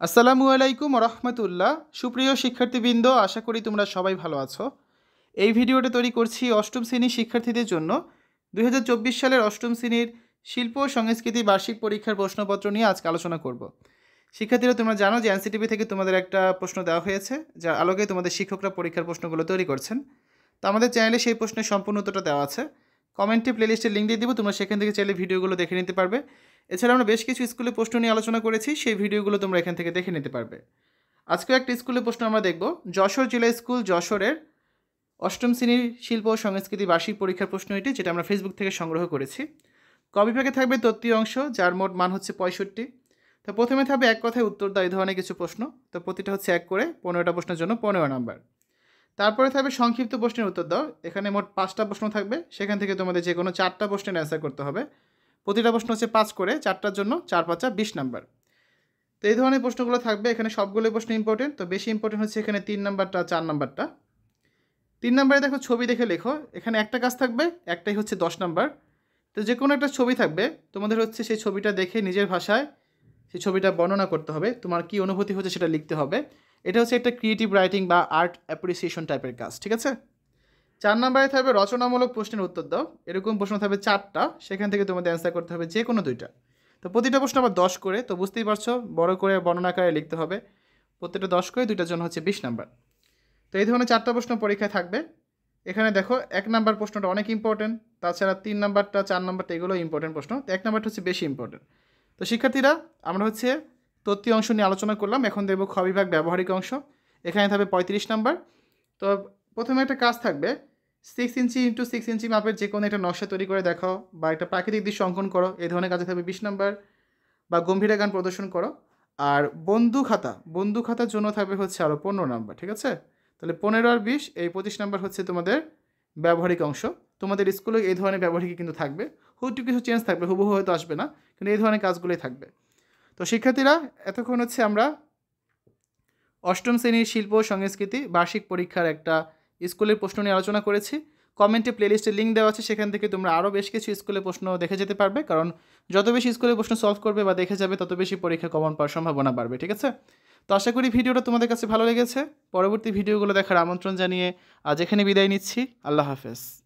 আসসালামু আলাইকুম রহমতুল্লাহ। সুপ্রিয় শিক্ষার্থীবৃন্দ, আশা করি তোমরা সবাই ভালো আছো। এই ভিডিওটা তৈরি করছি অষ্টম শ্রেণীর শিক্ষার্থীদের জন্য। 2024 সালের অষ্টম শ্রেণীর শিল্প ও সংস্কৃতি বার্ষিক পরীক্ষার প্রশ্নপত্র নিয়ে আজকে আলোচনা করব। শিক্ষার্থীরা, তোমরা জানো যে এনসিটিভি থেকে তোমাদের একটা প্রশ্ন দেওয়া হয়েছে, যার আলোকে তোমাদের শিক্ষকরা পরীক্ষার প্রশ্নগুলো তৈরি করছেন। তো আমাদের চ্যানেলে সেই প্রশ্নের সম্পূর্ণ উত্তরটা দেওয়া আছে। কমেন্টে প্লেলিস্টের লিঙ্ক দিয়ে দিব, তোমরা সেখান থেকে চাইলে ভিডিওগুলো দেখে নিতে পারবে। এছাড়া আমরা বেশ কিছু স্কুলে প্রশ্ন নিয়ে আলোচনা করেছি, সেই ভিডিওগুলো তোমরা এখান থেকে দেখে নিতে পারবে। আজকেও একটা স্কুলের প্রশ্ন আমরা দেখব। যশোর জেলা স্কুল যশোরের অষ্টম শ্রেণীর শিল্প ও সংস্কৃতি বার্ষিক পরীক্ষার প্রশ্ন এটি, যেটা আমরা ফেসবুক থেকে সংগ্রহ করেছি। ক বিভাগে থাকবে তত্ত্বীয় অংশ, যার মোট মান হচ্ছে 65। তো প্রথমে থাকবে এক কথায় উত্তর দাও এই ধরনের কিছু প্রশ্ন। তো প্রতিটা হচ্ছে এক করে, 15টা প্রশ্নের জন্য 15 নাম্বার। তারপরে থাকবে সংক্ষিপ্ত প্রশ্নের উত্তর দাও। এখানে মোট 5টা প্রশ্ন থাকবে, সেখান থেকে তোমাদের যে কোনো 4টা প্রশ্নের অ্যান্সার করতে হবে। প্রতিটা প্রশ্ন হচ্ছে 5 করে, 4টার জন্য 4 5 20 নাম্বার। তো এই ধরনের প্রশ্নগুলো থাকবে। এখানে সবগুলো প্রশ্ন ইম্পর্টেন্ট, তো বেশি ইম্পর্টেন্ট হচ্ছে এখানে 3 নাম্বারটা 4 নাম্বারটা। 3 নাম্বারে দেখো ছবি দেখে লেখো। এখানে একটা কাজ থাকবে, একটাই হচ্ছে 10 নাম্বার। তো যে কোনো একটা ছবি থাকবে, তোমাদের হচ্ছে সেই ছবিটা দেখে নিজের ভাষায় সেই ছবিটা বর্ণনা করতে হবে, তোমার কী অনুভূতি হচ্ছে সেটা লিখতে হবে। এটা হচ্ছে একটা ক্রিয়েটিভ রাইটিং বা আর্ট অ্যাপ্রিসিয়েশন টাইপের কাজ, ঠিক আছে। 4 নাম্বারে থাকবে রচনামূলক প্রশ্নের উত্তর দাও। এরকম প্রশ্ন থাকবে 4টা, সেখান থেকে তোমাদের অ্যান্সার করতে হবে যে কোনো 2টা। তো প্রতিটা প্রশ্ন আবার 10 করে, তো বুঝতেই পারছো বড় করে বর্ণনাকারে লিখতে হবে। প্রত্যেকটা 10 করে, 2টার জন্য হচ্ছে 20 নাম্বার। তো এই ধরনের 4টা প্রশ্ন পরীক্ষায় থাকবে। এখানে দেখো 1 নাম্বার প্রশ্নটা অনেক ইম্পর্টেন্ট, তাছাড়া 3 নাম্বারটা 4 নাম্বারটা এগুলো ইম্পর্টেন্ট প্রশ্ন। তো 1 নাম্বারটা হচ্ছে বেশি ইম্পর্টেন্ট। তো শিক্ষার্থীরা, আমরা হচ্ছে তত্ত্বীয় অংশ নিয়ে আলোচনা করলাম, এখন দেখব খ বিভাগ ব্যবহারিক অংশ। এখানে থাকবে 35 নাম্বার। তো প্রথমে একটা কাজ থাকবে, 6 ইঞ্চি ইন্টু 6 ইঞ্চি মাপের যে কোনো একটা নকশা তৈরি করে দেখাও, বা একটা প্রাকৃতিক দৃশ্য অঙ্কন করো, এই ধরনের কাজে থাকবে 20 নাম্বার। বা গম্ভীরা গান প্রদর্শন করো। আর বন্ধু খাতার জন্য থাকবে হচ্ছে আরও 15 নাম্বার, ঠিক আছে। তাহলে 15 আর 20, এই 25 নাম্বার হচ্ছে তোমাদের ব্যবহারিক অংশ। তোমাদের স্কুলে এই ধরনের ব্যবহারিকই কিন্তু থাকবে, একটু কিছু চেঞ্জ থাকবে, হুবহু হয়তো আসবে না, কিন্তু এই ধরনের কাজগুলোই থাকবে। তো শিক্ষার্থীরা, এতক্ষণ হচ্ছে আমরা অষ্টম শ্রেণীর শিল্প ও সংস্কৃতি বার্ষিক পরীক্ষার একটা স্কুলের প্রশ্ন নিয়ে আলোচনা করেছি। কমেন্টে প্লেলিস্টের লিঙ্ক দেওয়া আছে, সেখান থেকে তোমরা আরও বেশ কিছু স্কুলের প্রশ্ন দেখে যেতে পারবে, কারণ যত বেশি স্কুলের প্রশ্ন সলভ করবে বা দেখে যাবে, তত বেশি পরীক্ষা কমন পাওয়ার সম্ভাবনা বাড়বে, ঠিক আছে। তো আশা করি ভিডিওটা তোমাদের কাছে ভালো লেগেছে। পরবর্তী ভিডিওগুলো দেখার আমন্ত্রণ জানিয়ে আজ এখানে বিদায় নিচ্ছি। আল্লাহ হাফেজ।